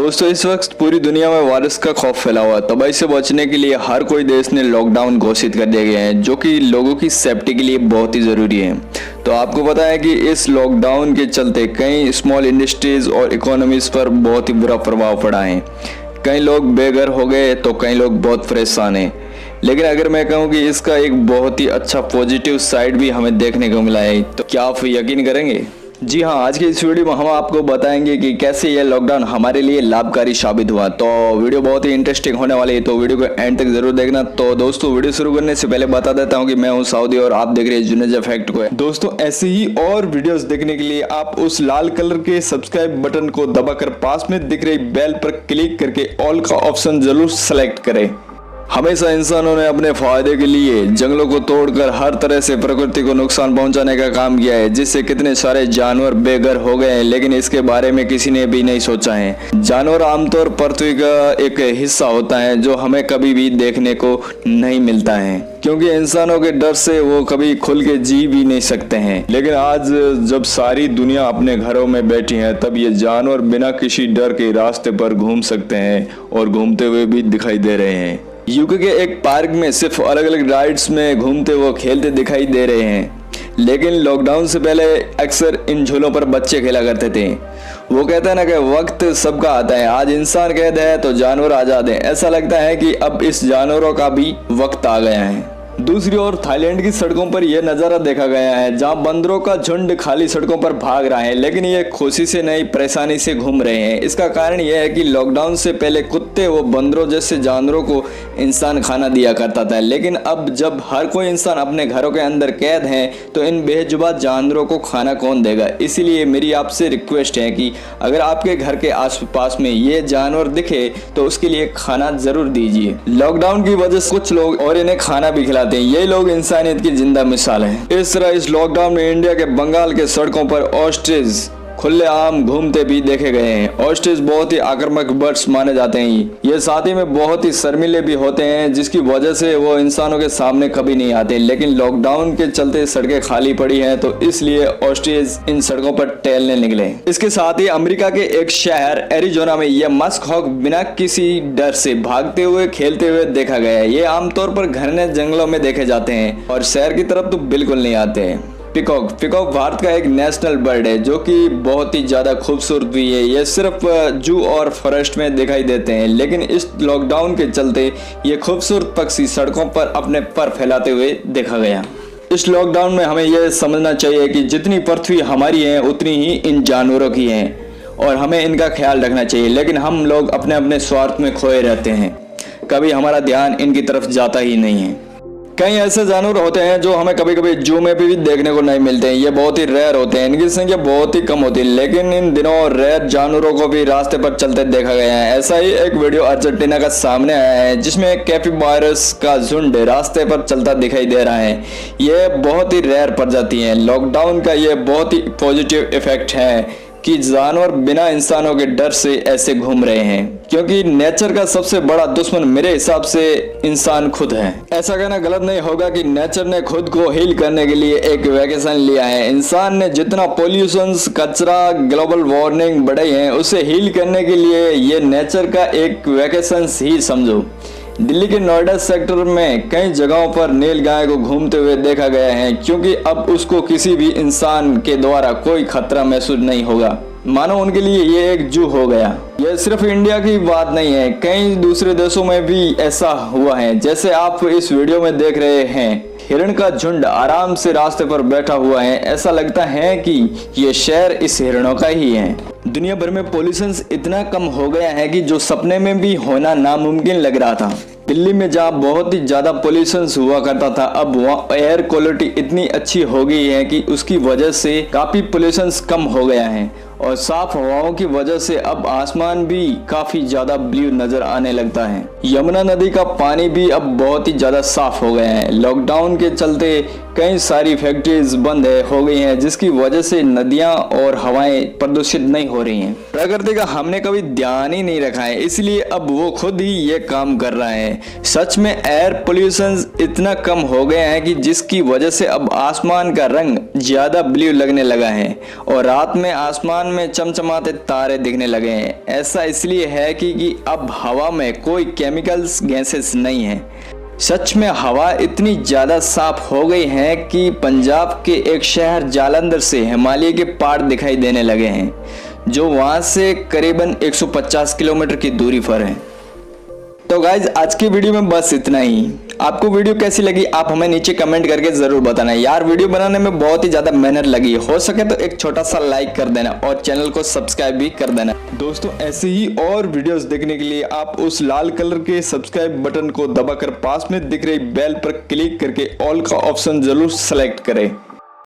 दोस्तों इस वक्त पूरी दुनिया में वायरस का खौफ फैला हुआ है। तबाही से बचने के लिए हर कोई देश ने लॉकडाउन घोषित कर दिए गए हैं, जो कि लोगों की सेफ्टी के लिए बहुत ही ज़रूरी है। तो आपको पता है कि इस लॉकडाउन के चलते कई स्मॉल इंडस्ट्रीज और इकोनॉमीज पर बहुत ही बुरा प्रभाव पड़ा है। कई लोग बेघर हो गए तो कई लोग बहुत परेशान हैं। लेकिन अगर मैं कहूँ कि इसका एक बहुत ही अच्छा पॉजिटिव साइड भी हमें देखने को मिला है, तो क्या आप यकीन करेंगे? जी हाँ, आज की इस वीडियो में हम आपको बताएंगे कि कैसे यह लॉकडाउन हमारे लिए लाभकारी साबित हुआ। तो वीडियो बहुत ही इंटरेस्टिंग होने वाली है, तो वीडियो को एंड तक जरूर देखना। तो दोस्तों वीडियो शुरू करने से पहले बता देता हूँ कि मैं हूँ सऊदी और आप देख रहे हैं जुनेजा फैक्ट को। दोस्तों ऐसे ही और वीडियोस देखने के लिए आप उस लाल कलर के सब्सक्राइब बटन को दबाकर पास में दिख रही बेल पर क्लिक करके ऑल का ऑप्शन जरूर सेलेक्ट करें। हमेशा इंसानों ने अपने फायदे के लिए जंगलों को तोड़कर हर तरह से प्रकृति को नुकसान पहुंचाने का काम किया है, जिससे कितने सारे जानवर बेघर हो गए हैं। लेकिन इसके बारे में किसी ने भी नहीं सोचा है। जानवर आमतौर पर पृथ्वी का एक हिस्सा होता है जो हमें कभी भी देखने को नहीं मिलता है, क्योंकि इंसानों के डर से वो कभी खुल के जी भी नहीं सकते हैं। लेकिन आज जब सारी दुनिया अपने घरों में बैठी है, तब ये जानवर बिना किसी डर के रास्ते पर घूम सकते हैं और घूमते हुए भी दिखाई दे रहे हैं। यूके के एक पार्क में सिर्फ अलग अलग राइड्स में घूमते वो खेलते दिखाई दे रहे हैं। लेकिन लॉकडाउन से पहले अक्सर इन झूलों पर बच्चे खेला करते थे। वो कहते हैं ना कि वक्त सबका आता है, आज इंसान कैद है तो जानवर आजाद है। ऐसा लगता है कि अब इस जानवरों का भी वक्त आ गया है। दूसरी ओर थाईलैंड की सड़कों पर यह नजारा देखा गया है, जहां बंदरों का झुंड खाली सड़कों पर भाग रहा है, लेकिन ये खुशी से नहीं परेशानी से घूम रहे हैं। इसका कारण यह है कि लॉकडाउन से पहले कुत्ते व बंदरों जैसे जानवरों को इंसान खाना दिया करता था, लेकिन अब जब हर कोई इंसान अपने घरों के अंदर कैद है तो इन बेजुबान जानवरों को खाना कौन देगा। इसीलिए मेरी आपसे रिक्वेस्ट है कि अगर आपके घर के आसपास में ये जानवर दिखे तो उसके लिए खाना जरूर दीजिए। लॉकडाउन की वजह से कुछ लोग और इन्हें खाना भी खिलाते हैं। ये लोग इंसानियत की जिंदा मिसाल हैं। इस तरह इस लॉकडाउन में इंडिया के बंगाल के सड़कों पर ऑस्ट्रिच खुलेआम घूमते भी देखे गए हैं। ऑस्ट्रिच बहुत ही आक्रामक बर्ड्स माने जाते हैं। ये साथ ही में बहुत ही शर्मीले भी होते हैं, जिसकी वजह से वो इंसानों के सामने कभी नहीं आते। लेकिन लॉकडाउन के चलते सड़कें खाली पड़ी हैं, तो इसलिए ऑस्ट्रिच इन सड़कों पर टहलने निकले। इसके साथ ही अमेरिका के एक शहर एरिजोना में यह मस्क हॉक बिना किसी डर से भागते हुए खेलते हुए देखा गया है। ये आमतौर पर घने जंगलों में देखे जाते हैं और शहर की तरफ तो बिल्कुल नहीं आते हैं। पिकॉक भारत का एक नेशनल बर्ड है, जो कि बहुत ही ज्यादा खूबसूरत भी है। ये सिर्फ जू और फॉरेस्ट में दिखाई देते हैं, लेकिन इस लॉकडाउन के चलते ये खूबसूरत पक्षी सड़कों पर अपने पर फैलाते हुए देखा गया। इस लॉकडाउन में हमें यह समझना चाहिए कि जितनी पृथ्वी हमारी है उतनी ही इन जानवरों की है और हमें इनका ख्याल रखना चाहिए। लेकिन हम लोग अपने अपने स्वार्थ में खोए रहते हैं, कभी हमारा ध्यान इनकी तरफ जाता ही नहीं है। कई ऐसे जानवर होते हैं जो हमें कभी कभी जू में भी देखने को नहीं मिलते हैं। ये बहुत ही रेयर होते हैं, इनकी संख्या बहुत ही कम होती है। लेकिन इन दिनों रेयर जानवरों को भी रास्ते पर चलते देखा गया है। ऐसा ही एक वीडियो अर्जेंटीना का सामने आया है, जिसमें एक कैपिबारस का झुंड रास्ते पर चलता दिखाई दे रहा है। ये बहुत ही रेयर प्रजाति है। लॉकडाउन का ये बहुत ही पॉजिटिव इफेक्ट है कि जानवर बिना इंसानों के डर से ऐसे घूम रहे हैं, क्योंकि नेचर का सबसे बड़ा दुश्मन मेरे हिसाब से इंसान खुद है। ऐसा कहना गलत नहीं होगा कि नेचर ने खुद को हील करने के लिए एक वैकेशन लिया है। इंसान ने जितना पोल्यूशन, कचरा, ग्लोबल वार्मिंग बढ़ाई है, उसे हील करने के लिए ये नेचर का एक वैकेशन ही समझो। दिल्ली के नोएडा सेक्टर में कई जगहों पर नील गाय को घूमते हुए देखा गया है, क्योंकि अब उसको किसी भी इंसान के द्वारा कोई खतरा महसूस नहीं होगा। मानो उनके लिए ये एक जू हो गया। यह सिर्फ इंडिया की बात नहीं है, कई दूसरे देशों में भी ऐसा हुआ है। जैसे आप इस वीडियो में देख रहे हैं, हिरण का झुंड आराम से रास्ते पर बैठा हुआ है। ऐसा लगता है कि ये शहर इस हिरणों का ही है। दुनिया भर में पॉल्यूशन इतना कम हो गया है कि जो सपने में भी होना नामुमकिन लग रहा था। दिल्ली में जहाँ बहुत ही ज्यादा पॉल्यूशन हुआ करता था, अब वहाँ एयर क्वालिटी इतनी अच्छी हो गई है कि उसकी वजह से काफी पॉल्यूशन कम हो गया है और साफ हवाओं की वजह से अब आसमान भी काफी ज्यादा ब्लू नजर आने लगता है। यमुना नदी का पानी भी अब बहुत ही ज्यादा साफ हो गया है। लॉकडाउन के चलते कई सारी फैक्ट्रीज बंद हो गई हैं, जिसकी वजह से नदियां और हवाएं प्रदूषित नहीं हो रही हैं। प्रकृति का हमने कभी ध्यान ही नहीं रखा है, इसलिए अब वो खुद ही ये काम कर रहा है। हैं। सच में एयर पोल्यूशन इतना कम हो गया है कि जिसकी वजह से अब आसमान का रंग ज़्यादा ब्लू लगने लगा है और रात में आसमान में चमचमाते तारे दिखने लगे हैं। ऐसा इसलिए है कि अब हवा में कोई केमिकल्स गैसेस नहीं है। सच में हवा इतनी ज़्यादा साफ हो गई है कि पंजाब के एक शहर जालंधर से हिमालय के पहाड़ दिखाई देने लगे हैं, जो वहाँ से करीबन 150 किलोमीटर की दूरी पर है। तो गाइज आज की वीडियो में बस इतना ही। आपको वीडियो कैसी लगी आप हमें नीचे कमेंट करके जरूर बताना। यार वीडियो बनाने में बहुत ही ज्यादा मेहनत लगी, हो सके तो एक छोटा सा लाइक कर देना और चैनल को सब्सक्राइब भी कर देना। दोस्तों ऐसे ही और वीडियोस देखने के लिए आप उस लाल कलर के सब्सक्राइब बटन को दबाकर पास में दिख रही बेल पर क्लिक करके ऑल का ऑप्शन जरूर सेलेक्ट करें।